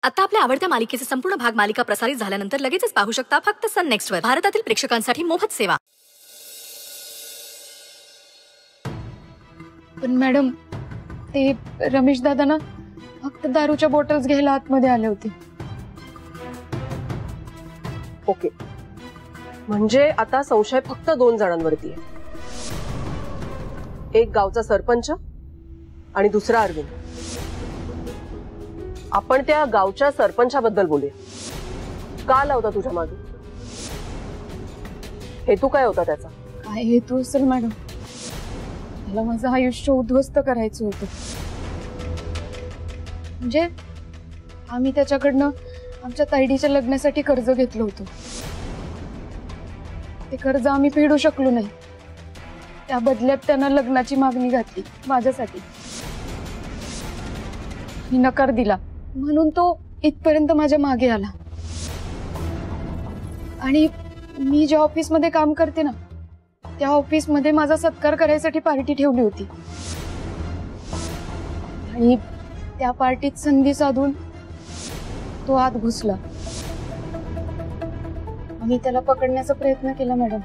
आता आपल्या आवडत्या मालिकेचे संपूर्ण भाग मालिका प्रसारित झाल्यानंतर लगेचच पाहू शकता फक्त सन नेक्स्ट वर. भारतातील प्रेक्षकांसाठी मोफत सेवा. पण मॅडम ते रमेश दादा ना फक्त दारूच्या बॉटल्स घ्यायला आतमध्ये आले होते. ओके, म्हणजे आता संशय फक्त 2 जणांवरती आहे. एक गावचा सरपंच आणि दुसरा अरविंद. आपण त्या गावच्या सरपंचाबद्दल बोलूया. का लावता तुझ्या मागे? हेतू काय होता त्याचा? काय हेतू असेल मॅडम? मला माझं आयुष्य उद्ध्वस्त करायचं होतं. म्हणजे आम्ही त्याच्याकडनं आमच्या ताईडीच्या लग्नासाठी कर्ज घेतलं होतं. ते कर्ज आम्ही फेडू शकलो नाही. त्या बदल्यात त्यांना लग्नाची मागणी घातली माझ्यासाठी. मी नकार दिला म्हणून तो इथपर्यंत माझ्या मागे आला. आणि मी ज्या ऑफिसमध्ये काम करते ना त्या ऑफिसमध्ये माझा सत्कार करायसाठी पार्टी ठेवली होती. आणि त्या पार्टीत संधी साधून तो आत घुसला. आम्ही त्याला पकडण्याचा प्रयत्न केला मॅडम.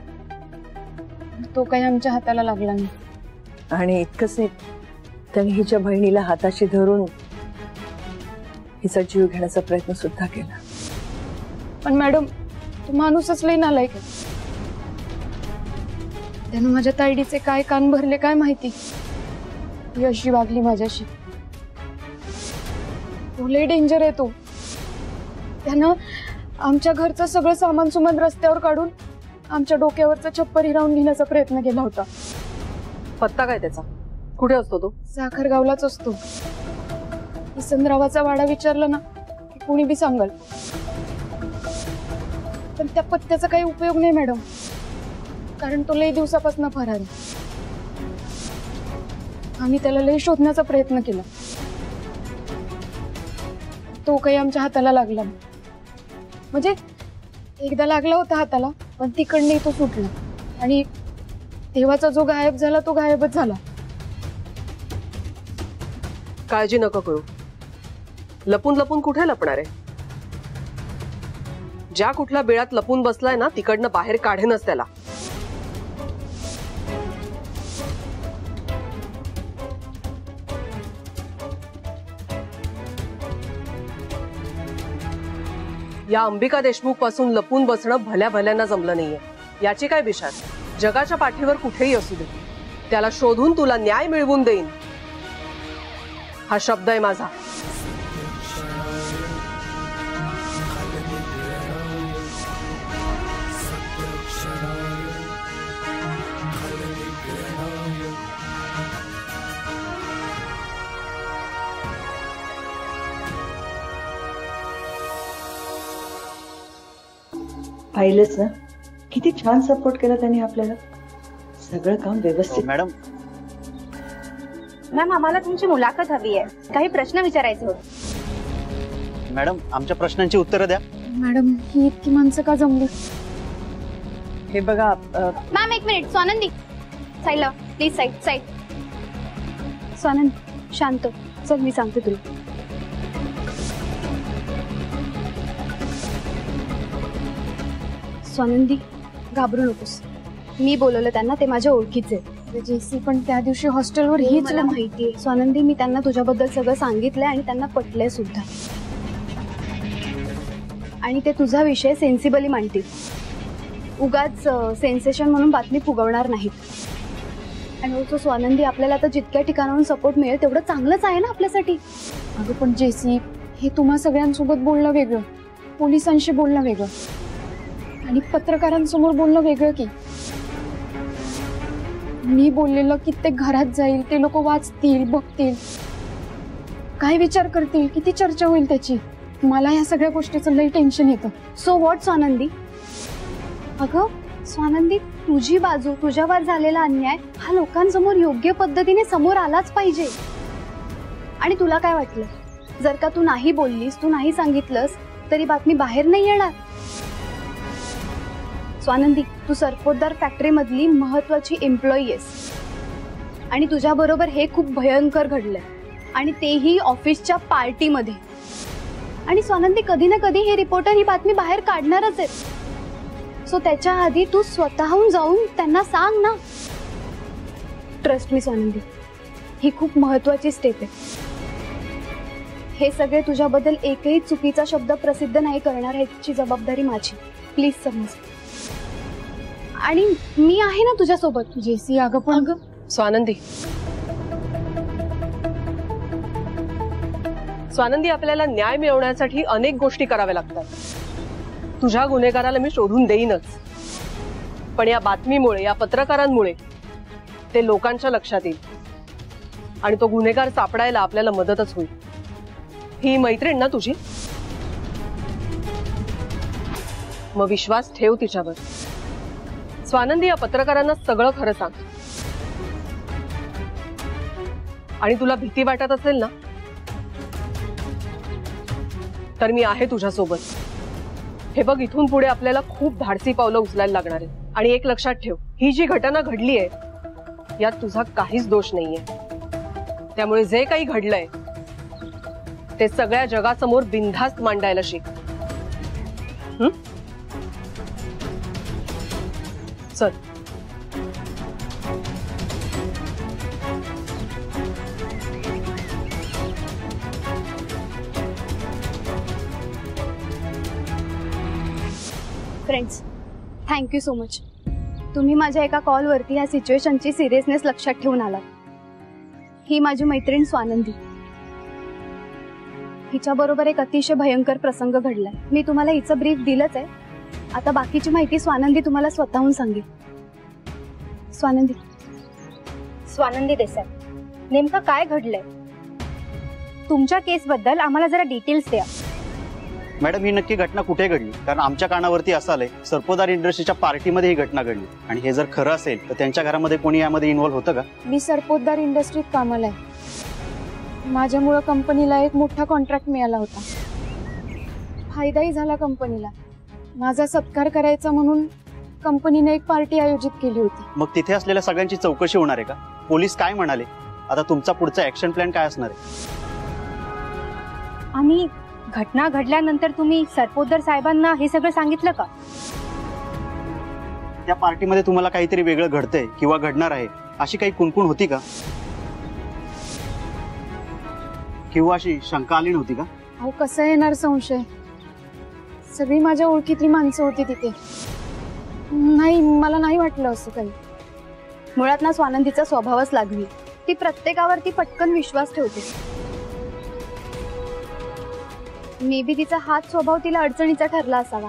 तो काही आमच्या हाताला लागला नाही. आणि इतकंच नाही, त्याने हिच्या बहिणीला हाताशी धरून हिचा जीव घेण्याचा प्रयत्न सुद्धा केला. पण मॅडम तो माणूसच लई नालायक आहे. त्यानं माझ्या ताईडीचे काय कान भरले काय माहिती. ही अशी वागली माझ्याशी. तो लई डेंजर आहे. तो त्यानं आमच्या घरचं सगळं सामान सुमान रस्त्यावर काढून आमच्या डोक्यावरचं छप्पर हिरावून घेण्याचा प्रयत्न केला होता. पत्ता काय त्याचा? कुठे असतो तो? साखरगावलाच असतो. इसनरावाचा वाडा विचारला ना की कोणी बी सांगल. पण त्या पत्त्याचा काही उपयोग नाही मॅडम, कारण तो लई दिवसापासून फरार आहे. आम्ही त्याला लई शोधण्याचा प्रयत्न केला. तो काही आमच्या हाताला लागला. म्हणजे एकदा लागला होता हाताला, पण तिकडने तो सुटला. आणि तेव्हाचा जो गायब झाला तो गायबच झाला. काळजी नको करू. लपून लपून कुठे लपणार आहे? ज्या कुठल्या बिळात लपून बसलाय ना तिकडनं बाहेर काढेनच त्याला. या अंबिका देशमुख पासून लपून बसणं भल्या भल्यांना जमलं नाहीये. याची काय बिशार? जगाच्या पाठीवर कुठेही असू दे, त्याला शोधून तुला न्याय मिळवून देईन हा शब्द आहे माझा. पाहिलंच ना किती छान सपोर्ट केला त्यांनी आपल्याला. सगळं काम व्यवस्थित. मॅडम मॅम आम्हाला तुमची मुलाखत हवी आहे. काही प्रश्न विचारायचे होते. मॅडम आमच्या प्रश्नांची उत्तरं द्या. मॅडम ही इतकी माणसं का जमली? हे बघा मॅम एक मिनिट. स्वानंदी साईडला प्लीज. Side side. स्वानंद शांत. चल मी सांगते तुला. स्वानंदी घाबरू नकोस. मी बोलवलं त्यांना. ते माझ्या ओळखीचे. जेसी पण त्या दिवशी हॉस्टेलवर हीच मला माहितीये. स्वानंदी मी त्यांना तुझ्याबद्दल सगळं सांगितलंय आणि त्यांना पटलंय सुद्धा. आणि ते तुझा विषय सेन्सिबली मांडतील. उगाच सेन्सेशन म्हणून बातमी फुगवणार नाहीत. आणि तो स्वानंदी आपल्याला आता जितक्या ठिकाणाहून सपोर्ट मिळेल तेवढं चांगलंच आहे ना आपल्यासाठी. अगं पण जेसी हे तुम्हा सगळ्यांसोबत बोलणं वेगळं, पोलिसांशी बोलणं वेगळं आणि पत्रकारांसमोर बोलणं वेगळं. की मी बोललेलं कित्येक घरात जाईल, ते लोक वाचतील, बघतील, काय विचार करतील, किती चर्चा होईल त्याची. मला या सगळ्या गोष्टीचं लई टेन्शन येतं. So what Swanandi? अगं स्वानंदी तुझी बाजू, तुझ्यावर झालेला अन्याय हा लोकांसमोर योग्य पद्धतीने समोर आलाच पाहिजे. आणि तुला काय वाटलं, जर का तू नाही बोललीस, तू नाही सांगितलंस तरी बातमी बाहेर नाही येणार? स्वानंदी तू सरपोतदार फॅक्टरी मधली महत्वाची एम्प्लॉई आहेस आणि तुझ्या बरोबर हे खूप भयंकर घडलंय आणि तेही ऑफिसच्या पार्टीमध्ये. आणि स्वानंदी कधी ना कधी हे रिपोर्टर ही बातमी बाहेर काढणारच आहेत. सो त्याच्या आधी तू स्वतःहून जाऊन त्यांना सांग ना. ट्रस्ट मी स्वानंदी, ही खूप महत्वाची स्टेप आहे. हे सगळे तुझ्याबद्दल एकही चुकीचा शब्द प्रसिद्ध नाही करणार ह्याची जबाबदारी माझी. प्लीज समज. आणि मी आहे ना तुझ्यासोबत. जेसी अगं पण स्वानंदी, स्वानंदी, आपल्याला न्याय मिळवण्यासाठी अनेक गोष्टी कराव्या लागतात. तुझ्या गुन्हेगाराला मी शोधून देईनच, पण या बातमीमुळे, या पत्रकारांमुळे ते लोकांच्या लक्षात येईल आणि तो गुन्हेगार सापडायला आपल्याला मदतच होईल. ही मैत्रीण ना तुझी, मग विश्वास ठेव तिच्यावर. स्वानंदी, या पत्रकारांना सगळं खरं सांग. आणि तुला भीती वाटत असेल ना, तर मी आहे तुझ्यासोबत. हे बघ, इथून पुढे आपल्याला खूप धाडसी पावलं उचलायला लागणार आहे. आणि एक लक्षात ठेव, ही जी घटना घडली आहे यात तुझा काहीच दोष नाहीये. त्यामुळे जे काही घडलंय ते सगळ्या जगासमोर बिनधास्त मांडायला शिक. चल. Friends, thank you so much. तुम्ही माझ्या एका कॉलवरती ह्या सिच्युएशनची सिरियसनेस लक्षात ठेवून आलात. ही माझी मैत्रीण स्वानंदी. हिच्या बरोबर एक अतिशय भयंकर प्रसंग घडलाय. मी तुम्हाला हिचं ब्रीफ दिलंच आहे. आता बाकीची माहिती स्वानंदी तुम्हाला स्वतःहून सांगेल. स्वानंदी देसाई, नेमकं काय घडलंय? तुमच्या केसबद्दल आम्हाला जरा डिटेल्स द्या. मॅडम, ही नक्की घटना कुठे घडली? कारण आमच्या कानावरती असं आलंय सरपोदार इंडस्ट्रीच्या पार्टीमध्ये ही घटना घडली. आणि हे जर खरं असेल तर त्यांच्या घरामध्ये कोणी यामध्ये इन्व्हॉल्व होतं का? मी सरपोतदार इंडस्ट्रीत कामाला आहे. माझ्यामुळे कंपनीला एक मोठा कॉन्ट्रॅक्ट मिळाला होता. फायदाही झाला कंपनीला. माझा सत्कार करायचा म्हणून कंपनीने एक पार्टी आयोजित केली होती. मग तिथे असलेल्या सगळ्यांची चौकशी होणार आहे का? पोलीस काय म्हणाले? आता तुमचा पुढचा ऍक्शन प्लॅन काय असणार आहे? आणि घटना घडल्यानंतर तुम्ही सरपोतदार साहेबांना हे सगळं सांगितलं का? त्या पार्टीमध्ये तुम्हाला काहीतरी वेगळं घडतंय किंवा घडणार आहे अशी काही कुणकुण होती का? किंवा अशी शंका आली नव्हती का? अहो, कसं येणार संशय? सगळी माझ्या ओळखीतली माणसं होती तिथे. नाही, मला नाही वाटलं असं काही. मुळात ना स्वानंदीचा स्वभावच लागली. ती प्रत्येकावरती पटकन विश्वास ठेवते. मे बी तिचा हाच स्वभाव तिला अडचणीचा ठरला असावा.